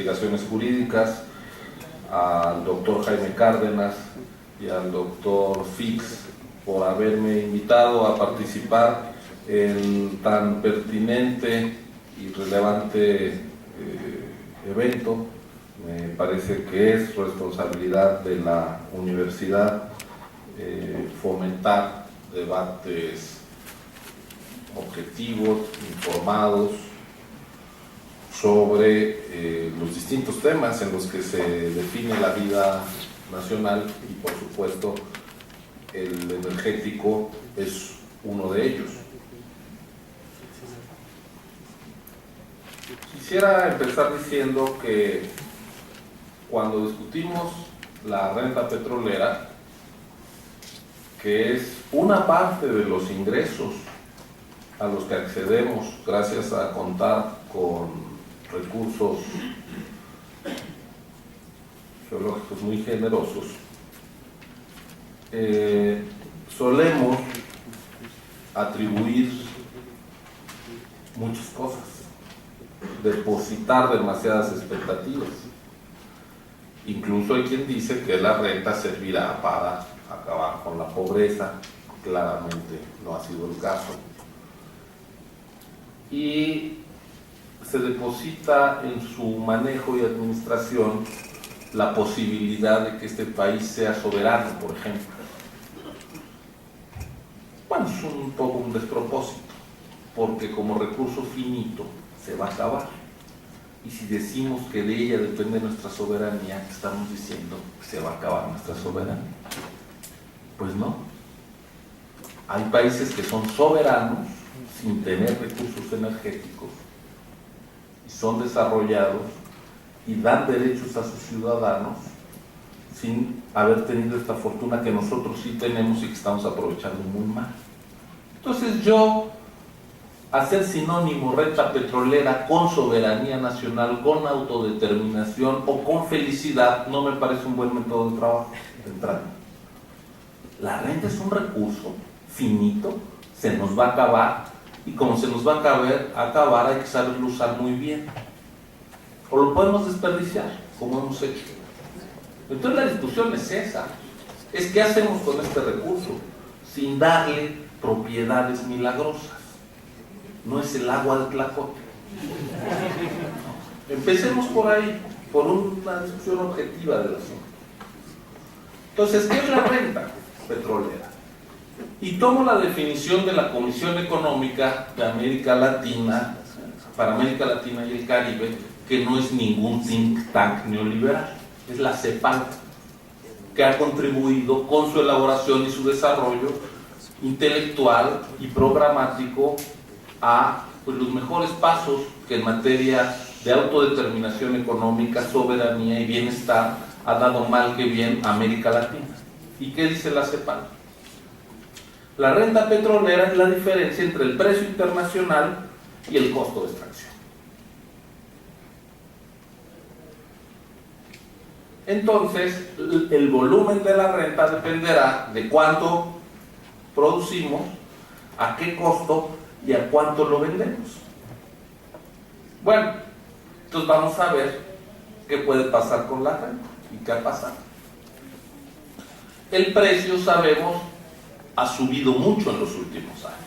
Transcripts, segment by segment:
Investigaciones Jurídicas, al doctor Jaime Cárdenas y al doctor Fix por haberme invitado a participar en tan pertinente y relevante evento. Me parece que es responsabilidad de la universidad fomentar debates objetivos, informados, sobre los distintos temas en los que se define la vida nacional, y por supuesto el energético es uno de ellos. Quisiera empezar diciendo que cuando discutimos la renta petrolera, que es una parte de los ingresos a los que accedemos gracias a contar con recursos geológicos muy generosos, solemos atribuir muchas cosas, depositar demasiadas expectativas. Incluso hay quien dice que la renta servirá para acabar con la pobreza. Claramente no ha sido el caso. Y se deposita en su manejo y administración la posibilidad de que este país sea soberano, por ejemplo. Bueno, es un poco un despropósito, porque como recurso finito se va a acabar. Y si decimos que de ella depende nuestra soberanía, estamos diciendo que se va a acabar nuestra soberanía. Pues no. Hay países que son soberanos sin tener recursos energéticos, y son desarrollados y dan derechos a sus ciudadanos sin haber tenido esta fortuna que nosotros sí tenemos y que estamos aprovechando muy mal. Entonces hacer sinónimo renta petrolera con soberanía nacional, con autodeterminación o con felicidad no me parece un buen método de trabajo de entrada. La renta es un recurso finito, se nos va a acabar, y como se nos va a acabar hay que saberlo usar muy bien, o lo podemos desperdiciar como hemos hecho. Entonces la discusión es esa, es qué hacemos con este recurso sin darle propiedades milagrosas. No es el agua de Tlacote. Empecemos por ahí, por una discusión objetiva del asunto. Entonces, ¿qué es la renta petrolera? Y tomo la definición de la Comisión Económica de América Latina, para América Latina y el Caribe, que no es ningún think tank neoliberal, es la CEPAL, que ha contribuido con su elaboración y su desarrollo intelectual y programático a los mejores pasos que en materia de autodeterminación económica, soberanía y bienestar ha dado mal que bien a América Latina. ¿Y qué dice la CEPAL? La renta petrolera es la diferencia entre el precio internacional y el costo de extracción. Entonces, el volumen de la renta dependerá de cuánto producimos, a qué costo y a cuánto lo vendemos. Bueno, entonces vamos a ver qué puede pasar con la renta y qué ha pasado. El precio, sabemos, ha subido mucho en los últimos años.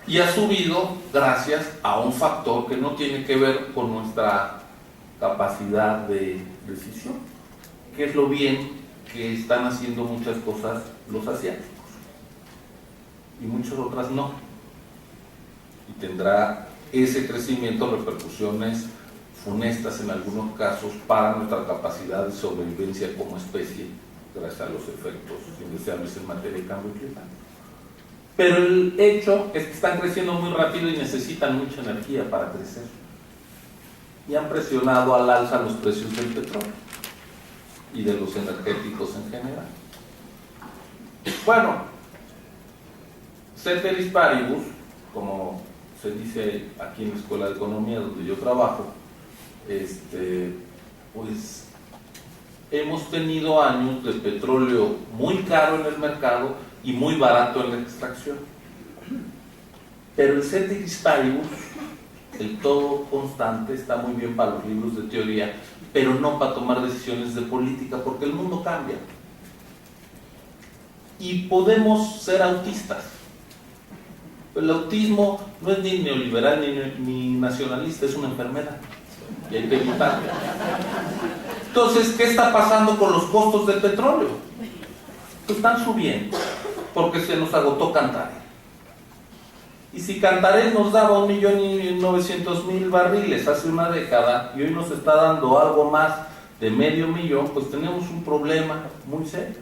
Y ha subido gracias a un factor que no tiene que ver con nuestra capacidad de decisión, que es lo bien que están haciendo muchas cosas los asiáticos y muchas otras no, y tendrá ese crecimiento repercusiones funestas en algunos casos para nuestra capacidad de sobrevivencia como especie, gracias a los efectos indeseables en materia de cambio climático. Pero el hecho es que están creciendo muy rápido y necesitan mucha energía para crecer, y han presionado al alza los precios del petróleo y de los energéticos en general. Bueno, ceteris paribus, como se dice aquí en la Escuela de Economía donde yo trabajo, pues hemos tenido años de petróleo muy caro en el mercado y muy barato en la extracción. Pero el ceteris paribus El todo constante está muy bien para los libros de teoría, pero no para tomar decisiones de política, porque el mundo cambia. Y podemos ser autistas. El autismo no es ni neoliberal ni nacionalista, es una enfermedad. Y hay que evitarlo. Entonces, ¿qué está pasando con los costos del petróleo? Pues están subiendo, porque se nos agotó Cantarell. Y si Cantarell nos daba 1.900.000 barriles hace una década y hoy nos está dando algo más de 500.000, pues tenemos un problema muy serio.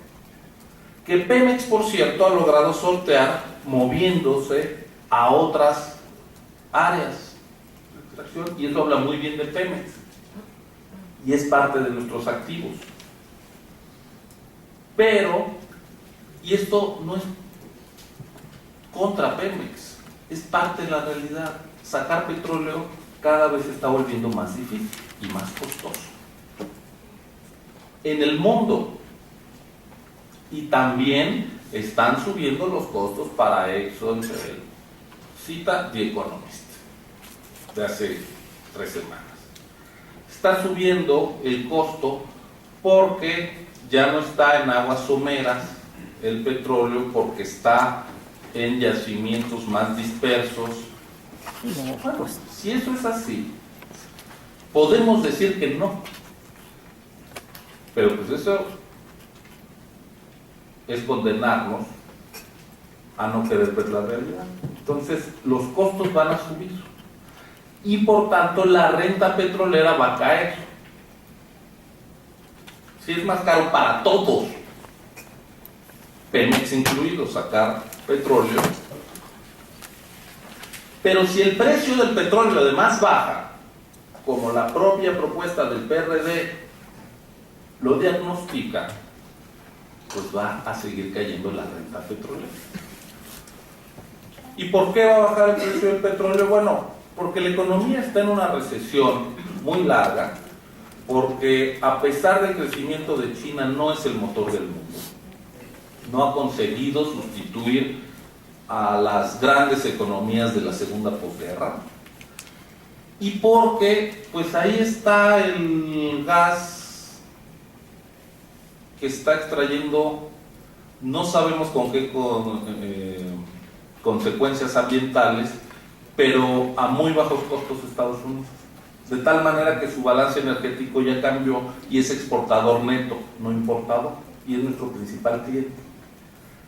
Que Pemex, por cierto, ha logrado sortear moviéndose a otras áreas de extracción, y eso habla muy bien de Pemex y es parte de nuestros activos. Pero, y esto no es contra Pemex, es parte de la realidad. Sacar petróleo cada vez se está volviendo más difícil y más costoso en el mundo. Y también están subiendo los costos para ExxonMobil. Cita The Economist de hace 3 semanas. Está subiendo el costo porque ya no está en aguas someras el petróleo, porque está en yacimientos más dispersos. Bueno, si eso es así, podemos decir que no. Pero pues eso es condenarnos a no querer ver la realidad. Entonces los costos van a subir y por tanto la renta petrolera va a caer. Si es más caro para todos, Pemex incluido, sacar petróleo, pero si el precio del petróleo además baja, como la propia propuesta del PRD lo diagnostica, pues va a seguir cayendo la renta petrolera. ¿Y por qué va a bajar el precio del petróleo? Bueno, porque la economía está en una recesión muy larga, porque a pesar del crecimiento de China no es el motor del mundo, no ha conseguido sustituir a las grandes economías de la segunda posguerra, y porque pues ahí está el gas que está extrayendo, no sabemos con qué consecuencias ambientales, pero a muy bajos costos Estados Unidos, de tal manera que su balance energético ya cambió y es exportador neto, no importador, y es nuestro principal cliente.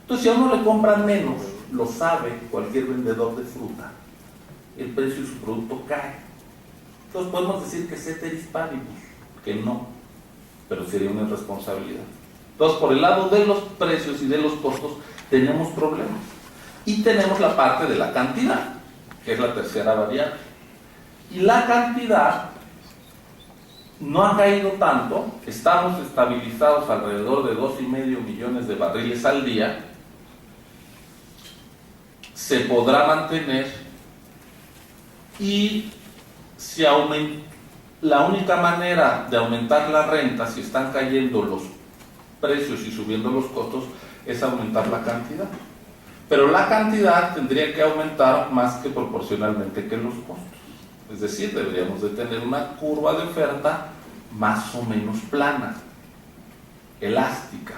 Entonces, si a uno le compran menos, lo sabe cualquier vendedor de fruta, el precio de su producto cae. Entonces podemos decir que ceteris paribus, que no, pero sería una irresponsabilidad. Entonces, por el lado de los precios y de los costos, tenemos problemas. Y tenemos la parte de la cantidad, que es la tercera variable. Y la cantidad no ha caído tanto, estamos estabilizados alrededor de 2,5 millones de barriles al día, se podrá mantener, y si la única manera de aumentar la renta, si están cayendo los precios y subiendo los costos, es aumentar la cantidad. Pero la cantidad tendría que aumentar más que proporcionalmente que los costos. Es decir, deberíamos de tener una curva de oferta más o menos plana, elástica.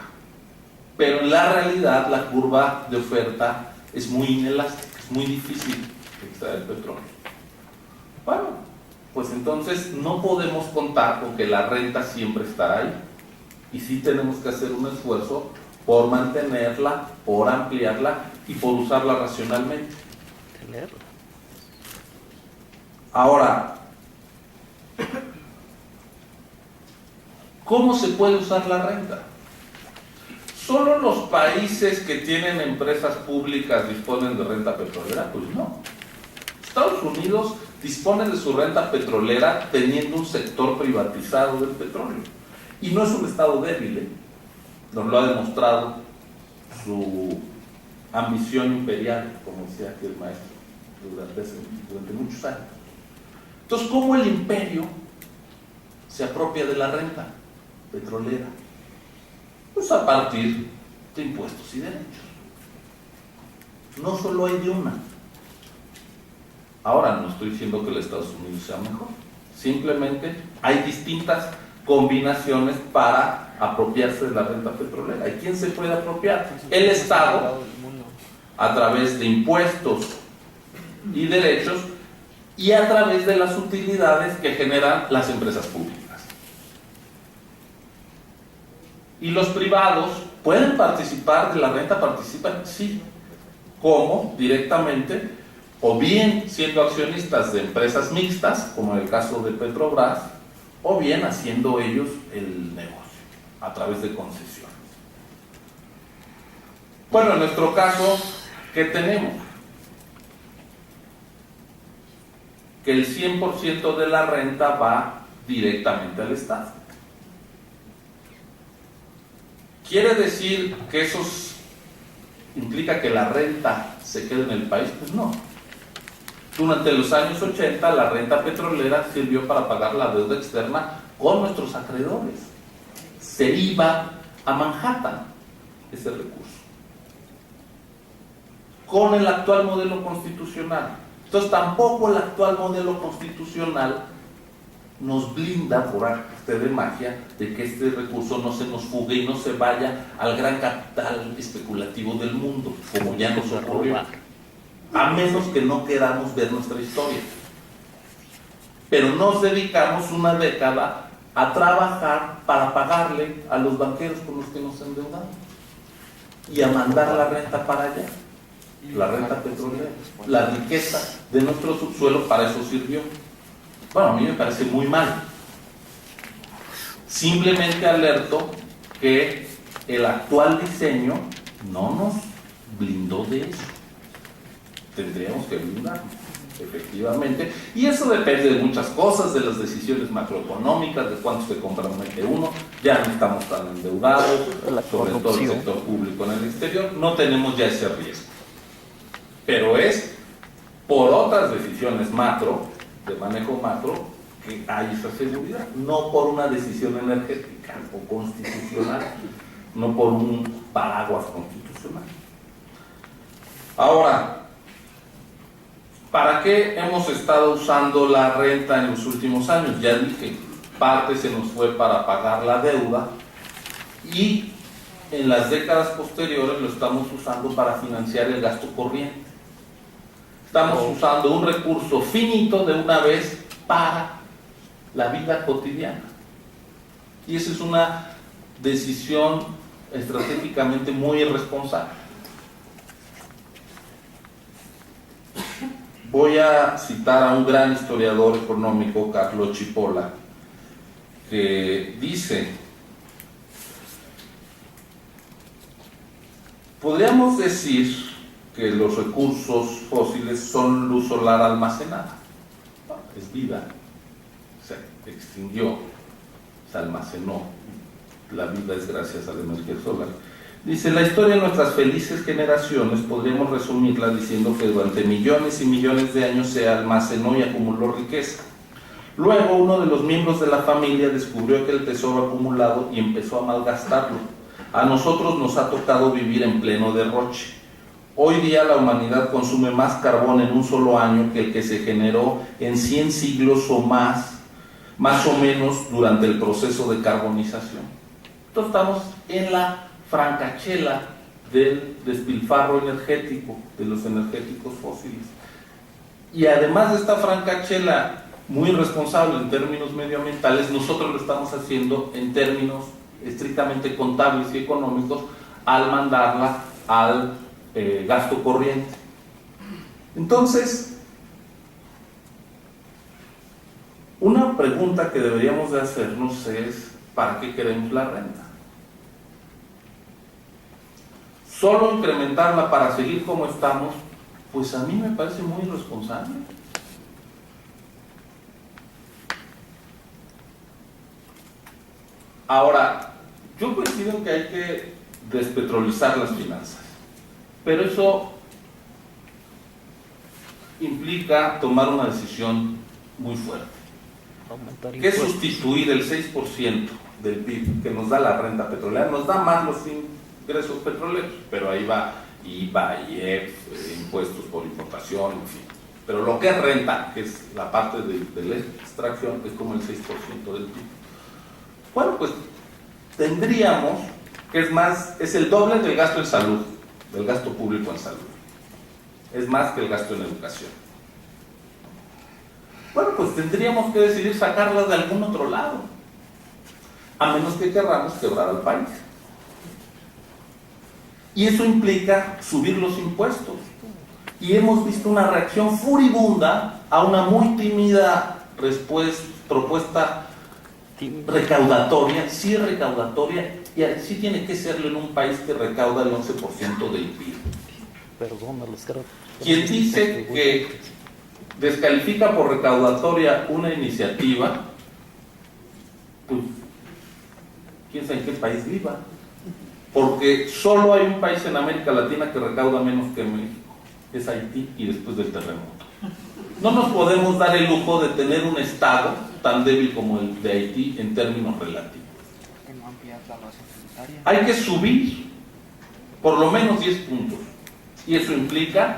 Pero en la realidad la curva de oferta es muy inelástica, es muy difícil extraer el petróleo. Bueno, pues entonces no podemos contar con que la renta siempre estará ahí. Y sí tenemos que hacer un esfuerzo por mantenerla, por ampliarla y por usarla racionalmente. Ahora, ¿cómo se puede usar la renta? ¿Solo los países que tienen empresas públicas disponen de renta petrolera? Pues no. Estados Unidos dispone de su renta petrolera teniendo un sector privatizado del petróleo. Y no es un estado débil, ¿eh? Nos lo ha demostrado su ambición imperial, como decía aquí el maestro, durante muchos años. Entonces, ¿cómo el imperio se apropia de la renta petrolera? Pues a partir de impuestos y derechos. No solo hay de una. Ahora, no estoy diciendo que el Estados Unidos sea mejor, simplemente hay distintas combinaciones para apropiarse de la renta petrolera. ¿Y quién se puede apropiar? El Estado, a través de impuestos y derechos, y a través de las utilidades que generan las empresas públicas. ¿Y los privados pueden participar de la renta? ¿Participan? Sí. ¿Cómo? Directamente, o bien siendo accionistas de empresas mixtas, como en el caso de Petrobras, o bien haciendo ellos el negocio, a través de concesiones. Bueno, en nuestro caso, ¿qué tenemos? Que el 100% de la renta va directamente al Estado. ¿Quiere decir que eso implica que la renta se quede en el país? Pues no. Durante los años 80 la renta petrolera sirvió para pagar la deuda externa con nuestros acreedores. Se iba a Manhattan ese recurso. Con el actual modelo constitucional. Entonces tampoco el actual modelo constitucional nos blinda por arte de magia de que este recurso no se nos fugue y no se vaya al gran capital especulativo del mundo, como ya nos ocurrió. A menos que no queramos ver nuestra historia. Pero nos dedicamos una década a trabajar para pagarle a los banqueros con los que nos endeudamos y a mandar la renta para allá, la renta petrolera, la riqueza de nuestro subsuelo. Para eso sirvió. Bueno, a mí me parece muy mal. Simplemente alerto que el actual diseño no nos blindó de eso. Tendríamos que blindarnos, efectivamente, y eso depende de muchas cosas, de las decisiones macroeconómicas, de cuánto se compromete uno. Ya no estamos tan endeudados, sobre todo el sector público en el exterior, no tenemos ya ese riesgo, pero es por otras decisiones macro, de manejo macro, que hay esa seguridad, no por una decisión energética o constitucional, no por un paraguas constitucional. Ahora, ¿para qué hemos estado usando la renta en los últimos años? Ya dije, parte se nos fue para pagar la deuda y en las décadas posteriores lo estamos usando para financiar el gasto corriente. Estamos usando un recurso finito de una vez para la vida cotidiana. Y esa es una decisión estratégicamente muy irresponsable. Voy a citar a un gran historiador económico, Carlo Cipolla, que dice: podríamos decir que los recursos fósiles son luz solar almacenada. Es vida, se extinguió, se almacenó. La vida es gracias a la energía solar. Dice: la historia de nuestras felices generaciones podríamos resumirla diciendo que durante millones y millones de años se almacenó y acumuló riqueza. Luego uno de los miembros de la familia descubrió aquel tesoro acumulado y empezó a malgastarlo. A nosotros nos ha tocado vivir en pleno derroche. Hoy día la humanidad consume más carbón en un solo año que el que se generó en 100 siglos o más o menos durante el proceso de carbonización. Entonces estamos en la francachela del despilfarro energético, de los energéticos fósiles. Y además de esta francachela muy irresponsable en términos medioambientales, nosotros lo estamos haciendo en términos estrictamente contables y económicos al mandarla al gasto corriente. Entonces, una pregunta que deberíamos de hacernos es: ¿para qué queremos la renta? Solo incrementarla para seguir como estamos, pues a mí me parece muy irresponsable. Ahora, yo coincido en que hay que despetrolizar las finanzas, pero eso implica tomar una decisión muy fuerte, que es sustituir el 6% del PIB que nos da la renta petrolera. Nos da más los ingresos petroleros, pero ahí va IVA, IEPS, impuestos por importación, en fin. pero lo que es renta, que es la parte de la extracción, es como el 6% del PIB. Bueno, pues tendríamos, que es más, es el doble del gasto en salud, del gasto público en salud. Es más que el gasto en educación. Bueno, pues tendríamos que decidir sacarlas de algún otro lado, a menos que querramos quebrar al país. Y eso implica subir los impuestos. Y hemos visto una reacción furibunda a una muy tímida propuesta recaudatoria, sí recaudatoria, y así tiene que serlo en un país que recauda el 11% del PIB. Quien dice que descalifica por recaudatoria una iniciativa, pues quién sabe en qué país viva, porque solo hay un país en América Latina que recauda menos que México, es Haití, y después del terremoto. No nos podemos dar el lujo de tener un estado tan débil como el de Haití en términos relativos. Hay que subir por lo menos 10 puntos, y eso implica,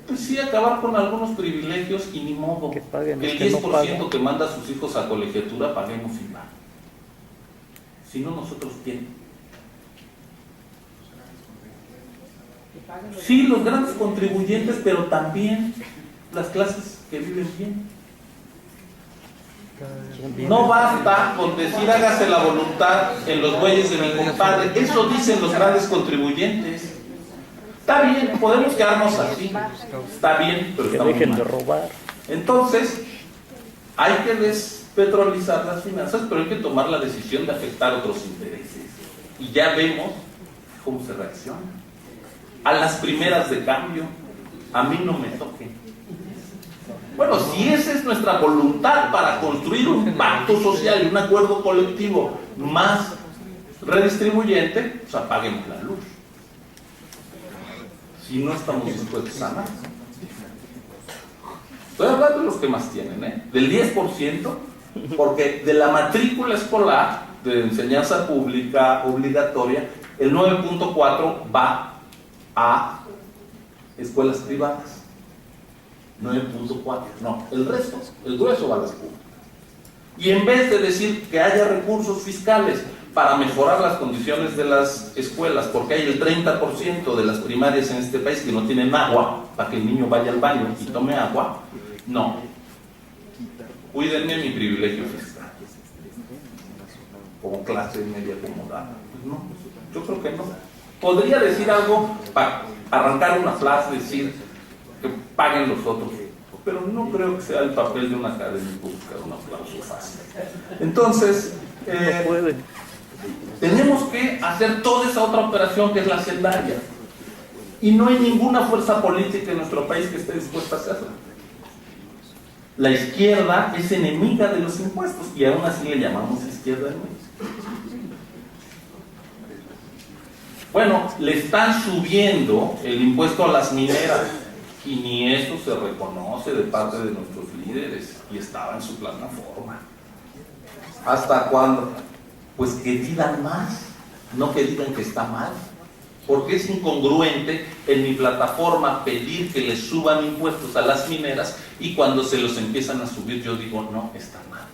pues sí, acabar con algunos privilegios, y ni modo que el 10% que manda a sus hijos a colegiatura paguemos IVA. Si no, nosotros ¿quién? Sí, los grandes contribuyentes, pero también las clases que viven bien. No basta con decir hágase la voluntad en los bueyes de mi compadre. Eso dicen los grandes contribuyentes. Está bien, podemos quedarnos así. Está bien, pero que dejen de robar. Entonces, hay que despetrolizar las finanzas, pero hay que tomar la decisión de afectar otros intereses. Y ya vemos cómo se reacciona. A las primeras de cambio, a mí no me toque. Bueno, si esa es nuestra voluntad para construir un pacto social y un acuerdo colectivo más redistribuyente, pues apaguemos la luz. Si no estamos dispuestos a nada. Estoy hablando de los que más tienen, del 10%, porque de la matrícula escolar de enseñanza pública obligatoria, el 9.4 va a escuelas privadas. 9.4, no, el resto, el grueso va a las públicas. Y en vez de decir que haya recursos fiscales para mejorar las condiciones de las escuelas, porque hay el 30% de las primarias en este país que no tienen agua, para que el niño vaya al baño y tome agua, no. Cuídenme mi privilegio fiscal, como clase media acomodada. Pues no, yo creo que no. Podría decir algo para arrancar una frase, decir que paguen los otros, pero no creo que sea el papel de un académico buscar un aplauso fácil. Entonces, tenemos que hacer toda esa otra operación que es la hacendaria, y no hay ninguna fuerza política en nuestro país que esté dispuesta a hacerla. La izquierda es enemiga de los impuestos, y aún así le llamamos izquierda en México. Bueno, le están subiendo el impuesto a las mineras, y ni eso se reconoce de parte de nuestros líderes, y estaba en su plataforma. ¿Hasta cuándo? Pues que digan más, no que digan que está mal, porque es incongruente en mi plataforma pedir que les suban impuestos a las mineras, y cuando se los empiezan a subir yo digo, no, está mal.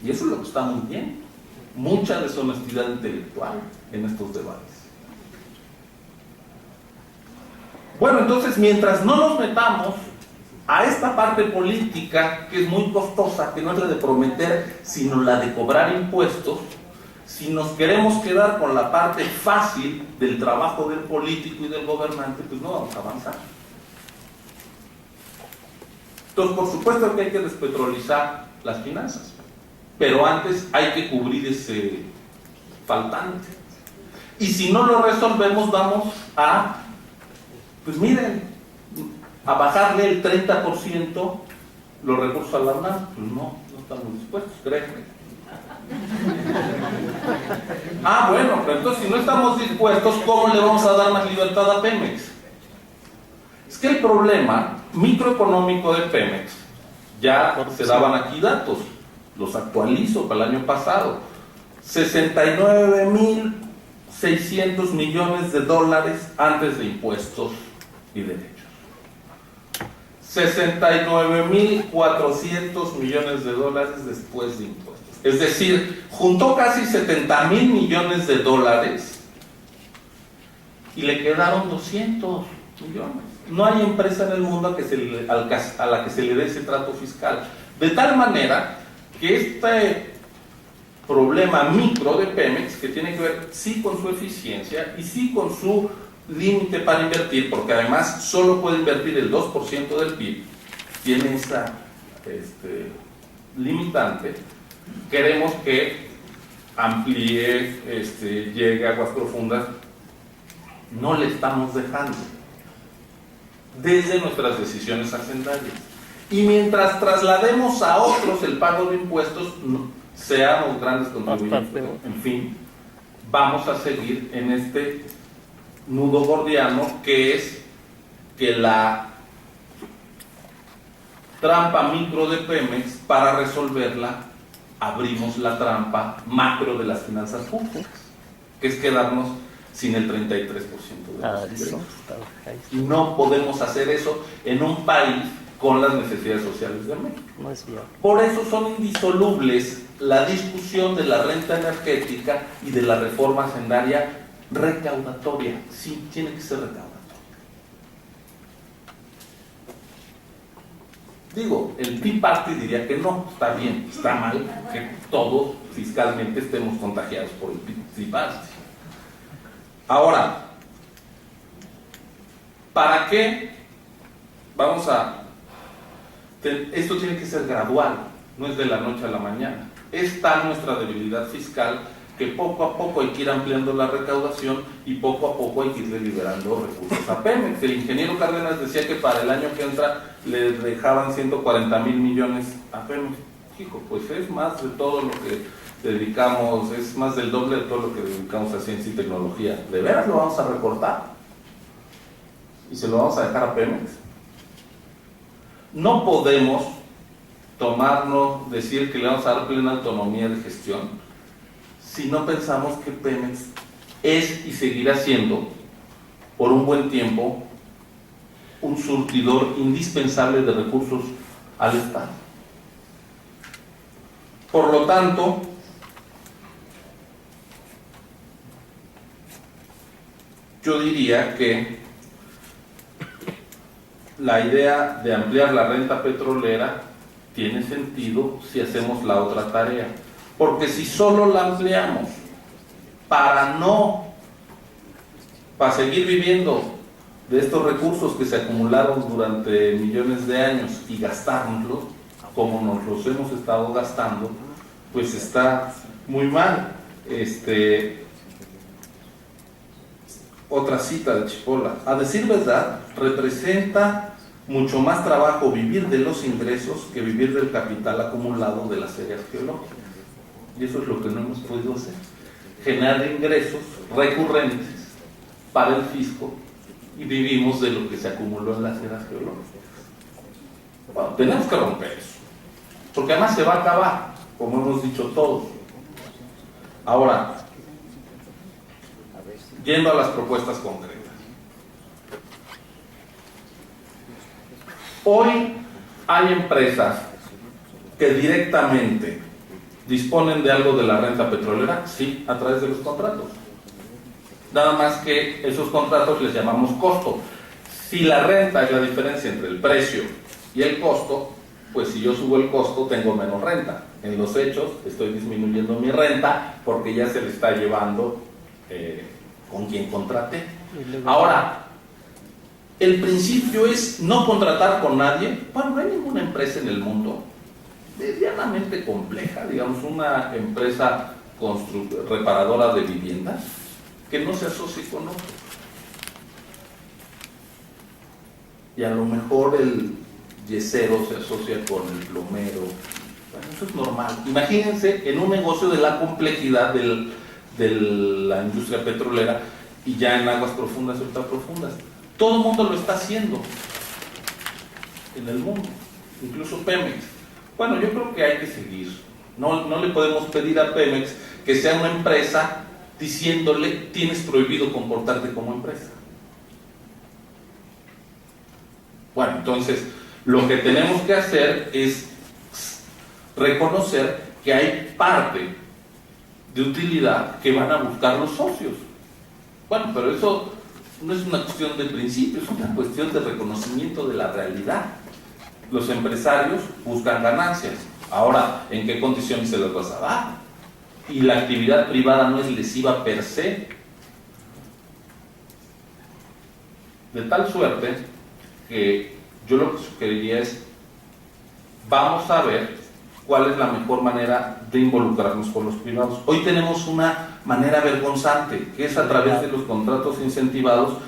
Y eso es lo que está muy bien. Mucha deshonestidad intelectual en estos debates. Bueno, entonces, mientras no nos metamos a esta parte política, que es muy costosa, que no es la de prometer, sino la de cobrar impuestos, si nos queremos quedar con la parte fácil del trabajo del político y del gobernante, pues no vamos a avanzar. Entonces, por supuesto que hay que despetrolizar las finanzas, pero antes hay que cubrir ese faltante. Y si no lo resolvemos, vamos a, pues miren, a bajarle el 30% los recursos a la UNAM. Pues no estamos dispuestos, créanme. Bueno, pero entonces si no estamos dispuestos, ¿cómo le vamos a dar más libertad a Pemex? Es que el problema microeconómico de Pemex, ya se daban aquí datos, los actualizo para el año pasado, 69.600 millones de dólares antes de impuestos y derechos. $69,400 millones después de impuestos. Es decir, juntó casi $70,000 millones y le quedaron 200 millones. No hay empresa en el mundo a la que se le dé ese trato fiscal. De tal manera que este problema micro de Pemex, que tiene que ver sí con su eficiencia y sí con su límite para invertir, porque además solo puede invertir el 2% del PIB, tiene esa limitante. Queremos que amplíe, llegue a aguas profundas. No le estamos dejando desde nuestras decisiones hacendarias. Y mientras traslademos a otros el pago de impuestos, seamos grandes contribuyentes, en fin, vamos a seguir en este nudo gordiano, que es que la trampa micro de Pemex, para resolverla, abrimos la trampa macro de las finanzas públicas, que es quedarnos sin el 33% de los ingresos. Y no podemos hacer eso en un país con las necesidades sociales de México. Por eso son indisolubles la discusión de la renta energética y de la reforma hacendaria recaudatoria. Sí, tiene que ser recaudatoria. Digo, el Tea Party diría que no, está bien, está mal que todos fiscalmente estemos contagiados por el Tea Party. Ahora, ¿para qué vamos a...? Esto tiene que ser gradual, no es de la noche a la mañana. Es tal nuestra debilidad fiscal que poco a poco hay que ir ampliando la recaudación y poco a poco hay que irle liberando recursos a Pemex. El ingeniero Cárdenas decía que para el año que entra le dejaban 140,000 millones a Pemex. Hijo, pues es más de todo lo que dedicamos, es más del doble de todo lo que dedicamos a ciencia y tecnología. ¿De veras lo vamos a recortar? ¿Y se lo vamos a dejar a Pemex? No podemos decir que le vamos a dar plena autonomía de gestión si no pensamos que Pemex es y seguirá siendo por un buen tiempo un surtidor indispensable de recursos al Estado. Por lo tanto, yo diría que la idea de ampliar la renta petrolera tiene sentido si hacemos la otra tarea, porque si solo la ampliamos para seguir viviendo de estos recursos que se acumularon durante millones de años y gastárnoslos como nos los hemos estado gastando, pues está muy mal. Otra cita de Chipola: a decir verdad, representa mucho más trabajo vivir de los ingresos que vivir del capital acumulado de las áreas geológicas. Y eso es lo que no hemos podido hacer: generar ingresos recurrentes para el fisco, y vivimos de lo que se acumuló en las áreas geológicas. Bueno, tenemos que romper eso, porque además se va a acabar, como hemos dicho todos. Ahora, yendo a las propuestas concretas. Hoy hay empresas que directamente disponen de algo de la renta petrolera, sí, a través de los contratos. Nada más que esos contratos les llamamos costo. Si la renta es la diferencia entre el precio y el costo, pues si yo subo el costo tengo menos renta. En los hechos estoy disminuyendo mi renta porque ya se le está llevando con quien contraté. Ahora, el principio es no contratar con nadie. Bueno, no hay ninguna empresa en el mundo medianamente compleja, digamos una empresa reparadora de viviendas, que no se asocie con otro. Y a lo mejor el yesero se asocia con el plomero. Bueno, eso es normal. Imagínense en un negocio de la complejidad de la industria petrolera, y ya en aguas profundas y ultraprofundas. Todo el mundo lo está haciendo en el mundo, incluso Pemex. Bueno, yo creo que hay que seguir. No le podemos pedir a Pemex que sea una empresa diciéndole: tienes prohibido comportarte como empresa. Bueno, entonces Lo que tenemos que hacer es reconocer que hay parte de utilidad que van a buscar los socios. Bueno, pero eso no es una cuestión de principio, es una cuestión de reconocimiento de la realidad. Los empresarios buscan ganancias. Ahora, ¿en qué condiciones se las vas a dar? Y la actividad privada no es lesiva per se. De tal suerte que yo lo que sugeriría es, vamos a ver cuál es la mejor manera de involucrarnos con los privados. Hoy tenemos una manera vergonzante, que es a través de los contratos incentivados,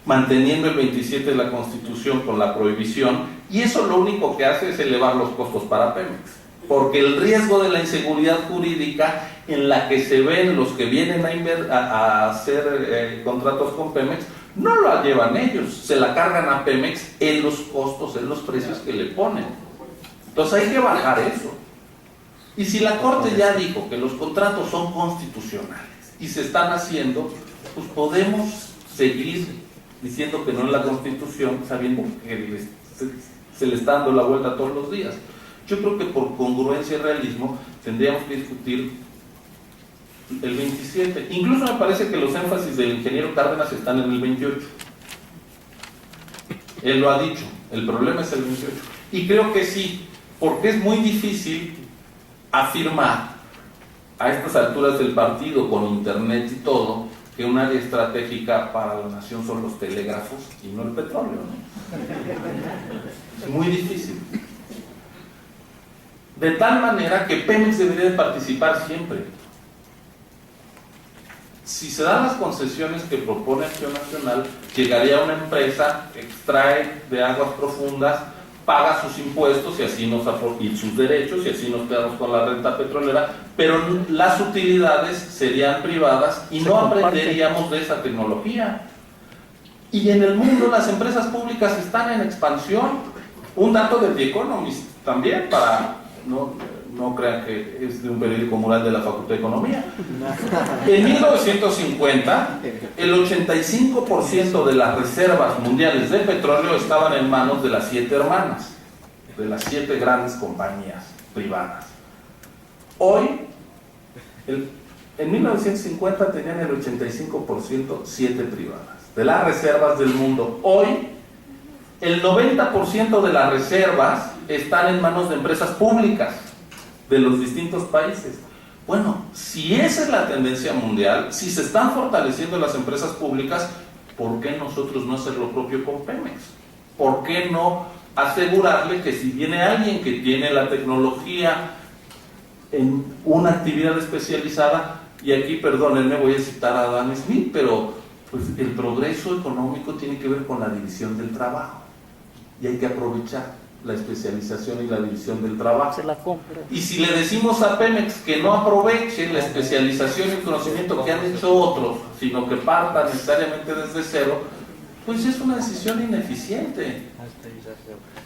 manteniendo el 27 de la Constitución con la prohibición, y eso lo único que hace es elevar los costos para Pemex, porque el riesgo de la inseguridad jurídica en la que se ven los que vienen a hacer contratos con Pemex, no lo llevan ellos, se la cargan a Pemex en los costos, en los precios que le ponen. Entonces hay que bajar eso. Y si la Corte ya dijo que los contratos son constitucionales y se están haciendo, pues podemos seguir diciendo que no es la Constitución, sabiendo que se le está dando la vuelta todos los días. Yo creo que por congruencia y realismo tendríamos que discutir el 27. Incluso me parece que los énfasis del ingeniero Cárdenas están en el 28. Él lo ha dicho, el problema es el 28. Y creo que sí, porque es muy difícil afirmar a estas alturas del partido, con internet y todo, que un área estratégica para la nación son los telégrafos y no el petróleo, ¿no? Es muy difícil. De tal manera que Pemex debería de participar siempre. Si se dan las concesiones que propone Acción Nacional, llegaría una empresa, extrae de aguas profundas, paga sus impuestos y así y sus derechos, y así nos quedamos con la renta petrolera, pero las utilidades serían privadas y no aprenderíamos de esa tecnología. Y en el mundo las empresas públicas están en expansión. Un dato de The Economist también, para no crean que es de un periódico mural de la Facultad de Economía. En 1950, el 85% de las reservas mundiales de petróleo estaban en manos de las 7 hermanas, de las 7 grandes compañías privadas. Hoy, en 1950 tenían el 85% 7 privadas. De las reservas del mundo, hoy, el 90% de las reservas están en manos de empresas públicas de los distintos países. Bueno, si esa es la tendencia mundial, si se están fortaleciendo las empresas públicas, ¿por qué nosotros no hacer lo propio con Pemex? ¿Por qué no asegurarle que si viene alguien que tiene la tecnología en una actividad especializada, y aquí, perdónenme, voy a citar a Adam Smith, pero pues el progreso económico tiene que ver con la división del trabajo, y hay que aprovechar la especialización y la división del trabajo. Se la compra. Y si le decimos a Pemex que no aproveche la especialización y el conocimiento que han hecho otros, sino que parta necesariamente desde cero, pues es una decisión ineficiente.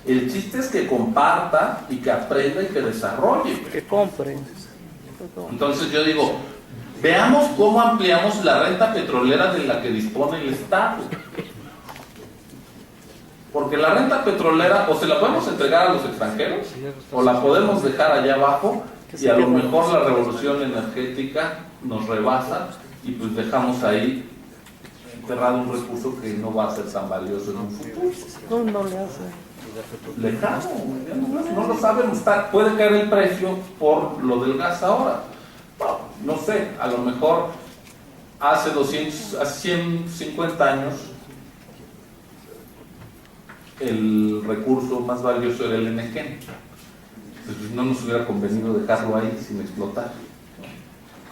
El chiste es que comparta y que aprenda y que desarrolle. Que compre. Entonces yo digo, veamos cómo ampliamos la renta petrolera de la que dispone el Estado. Porque la renta petrolera o se la podemos entregar a los extranjeros o la podemos dejar allá abajo y a lo mejor la revolución energética nos rebasa y pues dejamos ahí enterrado un recurso que no va a ser tan valioso en un futuro. No le hace. Lejano, no lo sabemos. Puede caer el precio por lo del gas ahora. Bueno, no sé, a lo mejor hace 150 años el recurso más valioso era el NGN. Entonces no nos hubiera convenido dejarlo ahí sin explotar,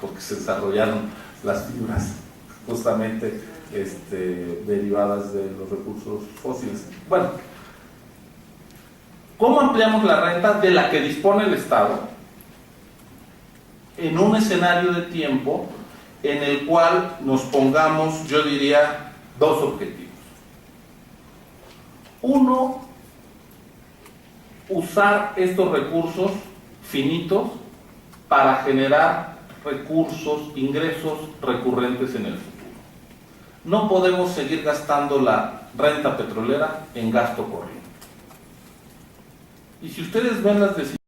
porque se desarrollaron las fibras justamente derivadas de los recursos fósiles. Bueno, ¿cómo ampliamos la renta de la que dispone el Estado en un escenario de tiempo en el cual nos pongamos, yo diría, dos objetivos? Uno, usar estos recursos finitos para generar recursos, ingresos recurrentes en el futuro. No podemos seguir gastando la renta petrolera en gasto corriente. Y si ustedes ven las decisiones